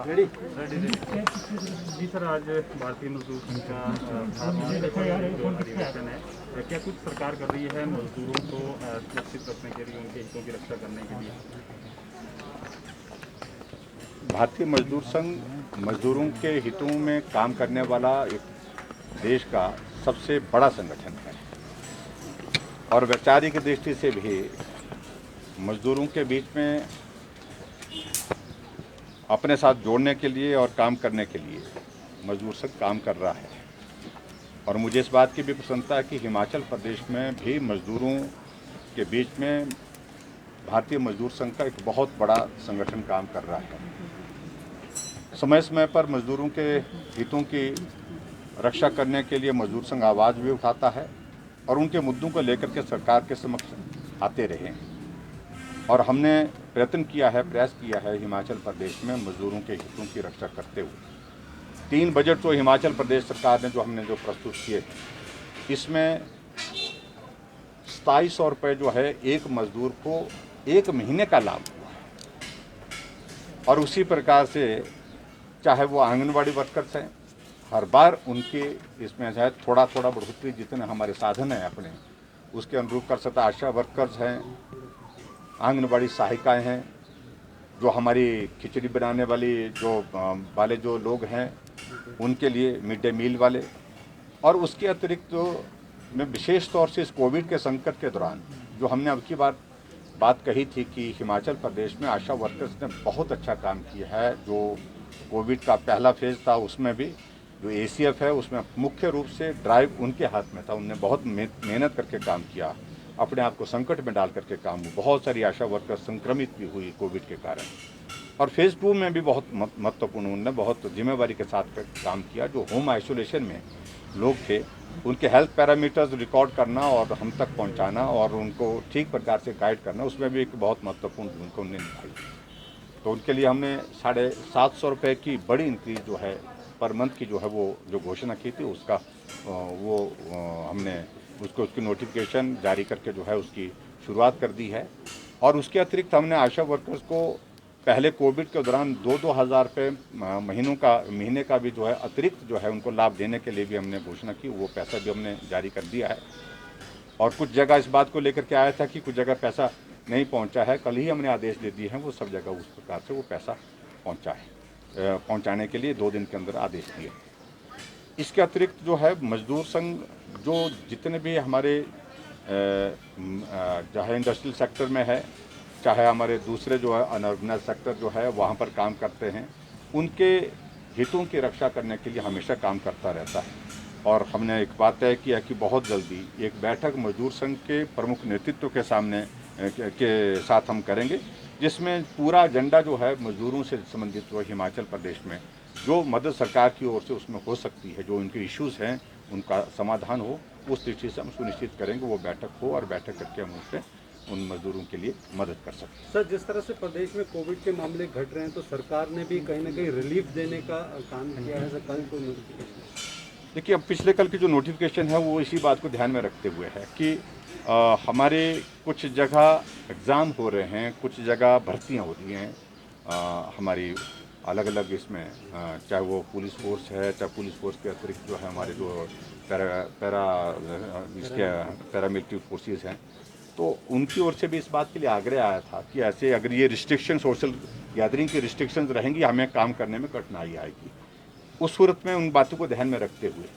जी sir, आज भारतीय मजदूर संघ का अधिवेशन है। क्या कुछ सरकार कर रही है मजदूरों को सुरक्षित रखने के लिए, उनके हितों की रक्षा करने के लिए? भारतीय मजदूर संघ मजदूरों के हितों में काम करने वाला एक देश का सबसे बड़ा संगठन है और वैचारिक दृष्टि से भी मजदूरों के बीच में अपने साथ जोड़ने के लिए और काम करने के लिए मजदूर संघ काम कर रहा है। और मुझे इस बात की भी प्रसन्नता है कि हिमाचल प्रदेश में भी मजदूरों के बीच में भारतीय मजदूर संघ का एक बहुत बड़ा संगठन काम कर रहा है। समय समय पर मजदूरों के हितों की रक्षा करने के लिए मजदूर संघ आवाज़ भी उठाता है और उनके मुद्दों को लेकर के सरकार के समक्ष आते रहे हैं। और हमने प्रयास किया है हिमाचल प्रदेश में मजदूरों के हितों की रक्षा करते हुए। 3 बजट तो हिमाचल प्रदेश सरकार ने जो प्रस्तुत किए हैं, इसमें 2700 रुपये जो है एक मजदूर को 1 महीने का लाभ हुआ है। और उसी प्रकार से चाहे वो आंगनबाड़ी वर्कर्स हैं, हर बार उनके इसमें जो है थोड़ा थोड़ा बढ़ोतरी जितने हमारे साधन हैं अपने उसके अनुरूप कर सकता। आशा वर्कर्स हैं, आंगनबाड़ी सहायिकाएँ हैं, जो हमारी खिचड़ी बनाने वाले जो लोग हैं उनके लिए मिड डे मील वाले। और उसके अतिरिक्त जो मैं विशेष तौर से इस कोविड के संकट के दौरान जो हमने अब की बात कही थी कि हिमाचल प्रदेश में आशा वर्कर्स ने बहुत अच्छा काम किया है। जो कोविड का पहला फेज़ था उसमें भी जो ACF है उसमें मुख्य रूप से ड्राइव उनके हाथ में था। उनने बहुत मेहनत करके काम किया, अपने आप को संकट में डाल करके काम हुआ। बहुत सारी आशा वर्कर संक्रमित भी हुई कोविड के कारण। और फेज़ 2 में भी बहुत महत्वपूर्ण उन्होंने बहुत जिम्मेवारी के साथ काम किया। जो होम आइसोलेशन में लोग थे उनके हेल्थ पैरामीटर्स रिकॉर्ड करना और हम तक पहुंचाना और उनको ठीक प्रकार से गाइड करना, उसमें भी एक बहुत महत्वपूर्ण भूमिका उन्होंने निभाई। तो उनके लिए हमने 750 रुपये की बड़ी इंक्रीज जो है पर मंथ की जो है वो जो घोषणा की थी उसका हमने उसकी नोटिफिकेशन जारी करके जो है उसकी शुरुआत कर दी है। और उसके अतिरिक्त हमने आशा वर्कर्स को पहले कोविड के दौरान 2-2 हज़ार रुपये महीने का भी जो है अतिरिक्त जो है उनको लाभ देने के लिए भी हमने घोषणा की। वो पैसा भी हमने जारी कर दिया है। और कुछ जगह इस बात को लेकर के आया था कि कुछ जगह पैसा नहीं पहुंचा है, कल ही हमने आदेश दे दिए हैं वो सब जगह उस प्रकार से वो पैसा पहुंचाने के लिए 2 दिन के अंदर आदेश दिए। इसके अतिरिक्त जो है मजदूर संघ जो जितने भी हमारे चाहे इंडस्ट्रियल सेक्टर में है, चाहे हमारे दूसरे जो है अनऑर्गेनाइज सेक्टर जो है वहाँ पर काम करते हैं, उनके हितों की रक्षा करने के लिए हमेशा काम करता रहता है। और हमने एक बात तय किया कि बहुत जल्दी एक बैठक मजदूर संघ के प्रमुख नेतृत्व के साथ हम करेंगे, जिसमें पूरा एजेंडा जो है मजदूरों से संबंधित जो हिमाचल प्रदेश में जो मदद सरकार की ओर से उसमें हो सकती है, जो उनके इश्यूज़ हैं उनका समाधान हो, उस दृष्टि से हम सुनिश्चित करेंगे वो बैठक हो और बैठक करके हम उससे उन मजदूरों के लिए मदद कर सकते। सर, जिस तरह से प्रदेश में कोविड के मामले घट रहे हैं तो सरकार ने भी कहीं ना कहीं रिलीफ देने का काम किया है। सर, कल कोई नोटिफिकेशन देखिए, अब पिछले कल की जो नोटिफिकेशन है वो इसी बात को ध्यान में रखते हुए है कि हमारे कुछ जगह एग्ज़ाम हो रहे हैं, कुछ जगह भर्तियां हो रही हैं हमारी अलग अलग इसमें, चाहे वो पुलिस फोर्स है, चाहे पुलिस फोर्स के अतिरिक्त जो है हमारे जो पैरामिलिट्री फोर्सेस हैं, तो उनकी ओर से भी इस बात के लिए आग्रह आया था कि ऐसे अगर ये रिस्ट्रिक्शन सोशल गैदरिंग की रिस्ट्रिक्शंस रहेंगी हमें काम करने में कठिनाई आएगी। उस सूरत में उन बातों को ध्यान में रखते हुए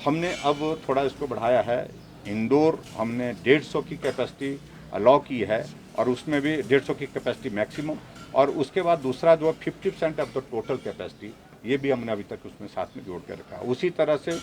हमने अब थोड़ा इसको बढ़ाया है। इंडोर हमने 150 की कैपेसिटी अलाउ की है और उसमें भी 150 की कैपेसिटी मैक्सिमम, और उसके बाद दूसरा जो 50% ऑफ द टोटल कैपेसिटी ये भी हमने अभी तक उसमें साथ में जोड़ के रखा है। उसी तरह से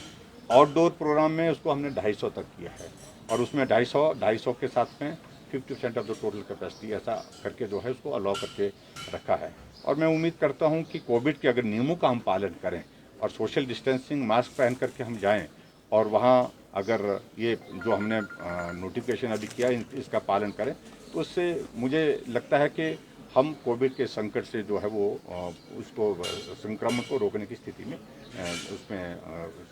आउटडोर प्रोग्राम में उसको हमने 250 तक किया है और उसमें 250 के साथ में 50% ऑफ द टोटल कैपेसिटी ऐसा करके जो है उसको अलाउ करके रखा है। और मैं उम्मीद करता हूँ कि कोविड के अगर नियमों का हम पालन करें और सोशल डिस्टेंसिंग मास्क पहन करके हम जाएं और वहाँ अगर ये जो हमने नोटिफिकेशन अभी किया इसका पालन करें तो उससे मुझे लगता है कि हम कोविड के संकट से जो है वो उसको संक्रमण को रोकने की स्थिति में उसमें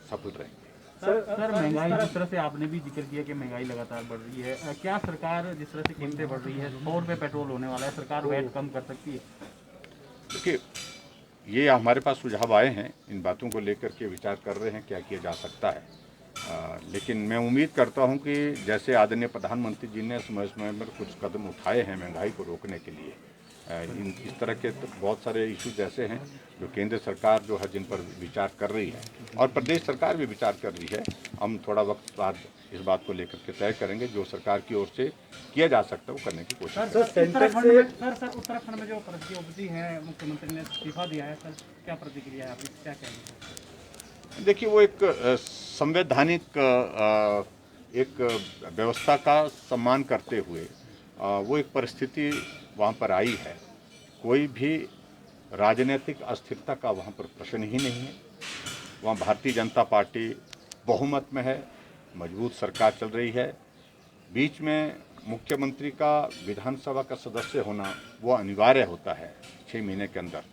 सफल रहेंगे। सर महंगाई, जिस तरह से आपने भी जिक्र किया कि महंगाई लगातार बढ़ रही है, क्या सरकार जिस तरह से कीमतें बढ़ रही है, 100 रुपये पेट्रोल होने वाला है, सरकार वैट कम कर सकती है? देखिए, ये हमारे पास सुझाव आए हैं, इन बातों को लेकर के विचार कर रहे हैं क्या किया जा सकता है। लेकिन मैं उम्मीद करता हूं कि जैसे आदरणीय प्रधानमंत्री जी ने समय समय पर कुछ कदम उठाए हैं महंगाई को रोकने के लिए, इस तरह के तो बहुत सारे इश्यूज ऐसे हैं जो केंद्र सरकार जो है जिन पर विचार कर रही है और प्रदेश सरकार भी विचार कर रही है। हम थोड़ा वक्त बाद इस बात को लेकर के तय करेंगे, जो सरकार की ओर से किया जा सकता है वो करने की कोशिश करेंगे। उत्तराखंड में जो प्रतिनिधि है मुख्यमंत्री ने इस्तीफा दिया है, सर क्या प्रतिक्रिया है आपकी, क्या कहेंगे? देखिए, वो एक संवैधानिक एक व्यवस्था का सम्मान करते हुए वो एक परिस्थिति वहाँ पर आई है। कोई भी राजनीतिक अस्थिरता का वहाँ पर प्रश्न ही नहीं है। वहाँ भारतीय जनता पार्टी बहुमत में है, मजबूत सरकार चल रही है। बीच में मुख्यमंत्री का विधानसभा का सदस्य होना वो अनिवार्य होता है 6 महीने के अंदर।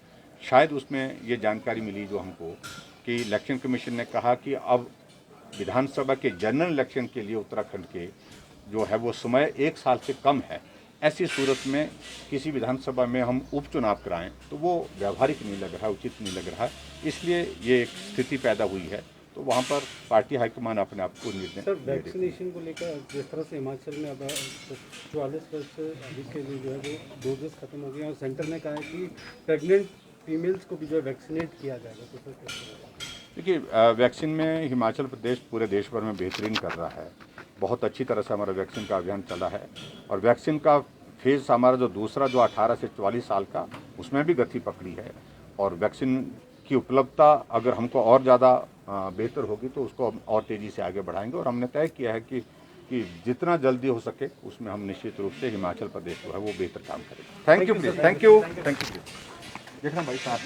शायद उसमें ये जानकारी मिली जो हमको कि इलेक्शन कमीशन ने कहा कि अब विधानसभा के जनरल इलेक्शन के लिए उत्तराखंड के जो है वो समय 1 साल से कम है। ऐसी सूरत में किसी विधानसभा में हम उपचुनाव कराएं तो वो व्यावहारिक नहीं लग रहा, उचित नहीं लग रहा। इसलिए ये एक स्थिति पैदा हुई है, तो वहाँ पर पार्टी हाईकमान अपने आप को निर्णय। सर, वैक्सीनेशन को लेकर जिस तरह से हिमाचल में अब 44 वर्ष से अधिक के लिए जो है वो डोजेस खत्म हो गए और सेंटर ने कहा है कि प्रेग्नेंट फीमेल्स को भी जो है वैक्सीनेट किया जाएगा, तो सर कैसे? देखिए, वैक्सीन में हिमाचल प्रदेश पूरे देश भर में बेहतरीन कर रहा है। बहुत अच्छी तरह से हमारा वैक्सीन का अभियान चला है और वैक्सीन का फेज़ हमारा जो दूसरा जो 18 से 44 साल का, उसमें भी गति पकड़ी है। और वैक्सीन की उपलब्धता अगर हमको और ज़्यादा बेहतर होगी तो उसको हम और तेज़ी से आगे बढ़ाएंगे। और हमने तय किया है कि जितना जल्दी हो सके उसमें हम निश्चित रूप से हिमाचल प्रदेश जो है वो बेहतर काम करेंगे। Thank you please, thank you. देखना भाई साथ